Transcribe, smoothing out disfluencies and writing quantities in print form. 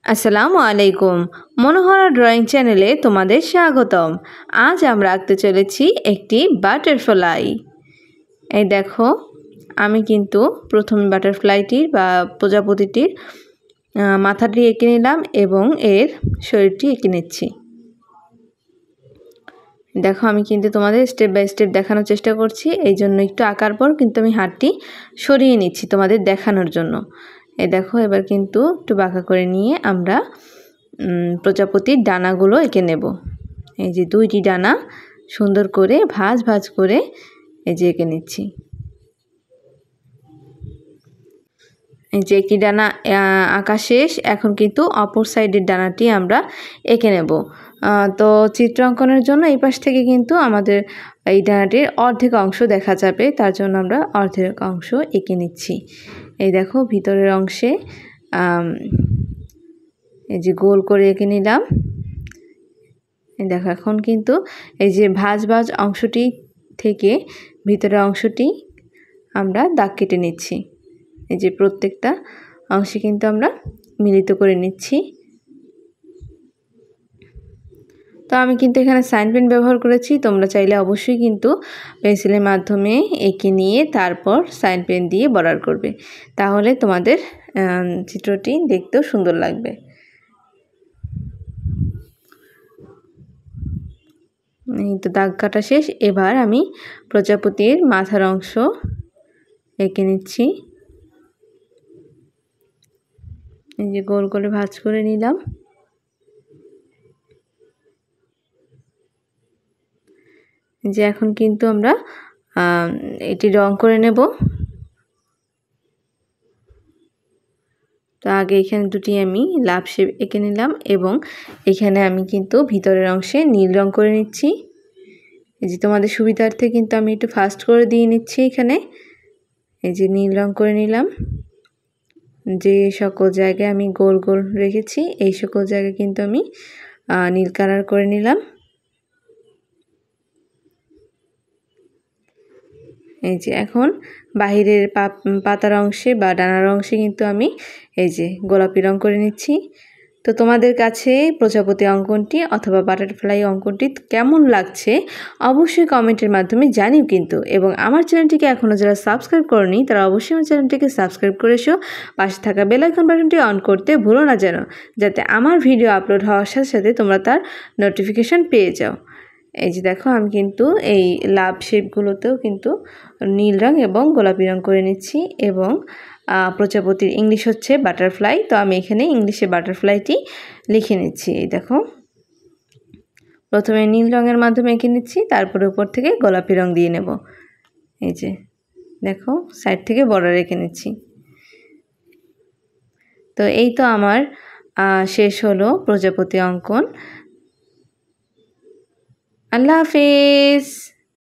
আসসালামু আলাইকুম। মনোহরা ড্রয়িং চ্যানেলে তোমাদের স্বাগতম। আজ আমরা আঁকতে চলেছি একটি বাটারফ্লাই। এই দেখো, আমি কিন্তু প্রথমে বাটারফ্লাইটির বা প্রজাপতিটির মাথাটি এঁকে নিলাম এবং এর শরীরটি এঁকে নিচ্ছি। দেখো, আমি কিন্তু তোমাদের স্টেপ বাই স্টেপ দেখানোর চেষ্টা করছি, এই জন্য একটু আঁকার পর কিন্তু আমি হাতটি সরিয়ে নিচ্ছি তোমাদের দেখানোর জন্য। এই দেখো, এবার কিন্তু একটু বাঁকা করে নিয়ে আমরা প্রজাপতির ডানাগুলো এঁকে নেব। এই যে দুইটি ডানা সুন্দর করে ভাঁজ ভাঁজ করে এই যে এঁকে নিচ্ছি। এই যে একটি ডানা আঁকা শেষ, এখন কিন্তু অপর সাইডের ডানাটি আমরা এঁকে নেব। তো চিত্র অঙ্কনের জন্য এই পাশ থেকে কিন্তু আমাদের এই ডানাটির অর্ধেক অংশ দেখা যাবে, তার জন্য আমরা অর্ধেক অংশ এঁকে নিচ্ছি। এই দেখো, ভিতরের অংশে এই যে গোল করে এঁকে নিলাম। এই দেখো, এখন কিন্তু এই যে ভাঁজ ভাঁজ অংশটি থেকে ভিতরের অংশটি আমরা দাগ কেটে নিচ্ছি। এই যে প্রত্যেকটা অংশে কিন্তু আমরা মিলিত করে নিচ্ছি। তো আমি কিন্তু এখানে সাইন পেন ব্যবহার করেছি, তোমরা চাইলে অবশ্যই কিন্তু পেন্সিলের মাধ্যমে এঁকে নিয়ে তারপর সাইন পেন দিয়ে বর্ডার করবে, তাহলে তোমাদের চিত্রটি দেখতেও সুন্দর লাগবে। এই তো দাগ কাটা শেষ, এবার আমি প্রজাপতির মাথার অংশ এঁকে নিচ্ছি। এই যে গোল করে ভাঁজ করে নিলাম। যে এখন কিন্তু আমরা এটি রং করে নেব। তো আগে এখানে দুটি আমি লাভ শেপ এঁকে নিলাম এবং এখানে আমি কিন্তু ভিতরের অংশে নীল রং করে নিচ্ছি। এই যে তোমাদের সুবিধার্থে কিন্তু আমি একটু ফাস্ট করে দিয়ে নিচ্ছি। এখানে এই যে নীল রং করে নিলাম। যে সকল জায়গায় আমি গোল গোল রেখেছি এই সকল জায়গায় কিন্তু আমি নীল কালার করে নিলাম। এই যে এখন বাহিরের পাতার অংশে বা ডানার অংশে কিন্তু আমি এই যে গোলাপি রং করে নিচ্ছি। তো তোমাদের কাছে প্রজাপতি অঙ্কনটি অথবা বাটারফ্লাই অঙ্কনটি কেমন লাগছে অবশ্যই কমেন্টের মাধ্যমে জানিও কিন্তু। এবং আমার চ্যানেলটিকে এখনও যারা সাবস্ক্রাইব করনি তারা অবশ্যই আমার চ্যানেলটিকে সাবস্ক্রাইব করে এসো। পাশে থাকা বেল আইকন বাটনটি অন করতে ভুলো না যেন, যাতে আমার ভিডিও আপলোড হওয়ার সাথে সাথে তোমরা তার নোটিফিকেশন পেয়ে যাও। এই যে দেখো, আমি কিন্তু এই লাভ শেপগুলোতেও কিন্তু নীল রং এবং গোলাপি রং করে নিচ্ছি। এবং প্রজাপতির ইংলিশ হচ্ছে বাটারফ্লাই, তো আমি এখানে ইংলিশে বাটারফ্লাইটি লিখে নিচ্ছি। এই দেখো, প্রথমে নীল রঙের মাধ্যমে এঁকে নিচ্ছি, তারপরে উপর থেকে গোলাপি রং দিয়ে নেব। এই যে দেখো, সাইড থেকে বর্ডার রেখে নিচ্ছি। তো এই তো আমার শেষ হলো প্রজাপতি অঙ্কন। আল্লাহ হাফেজ।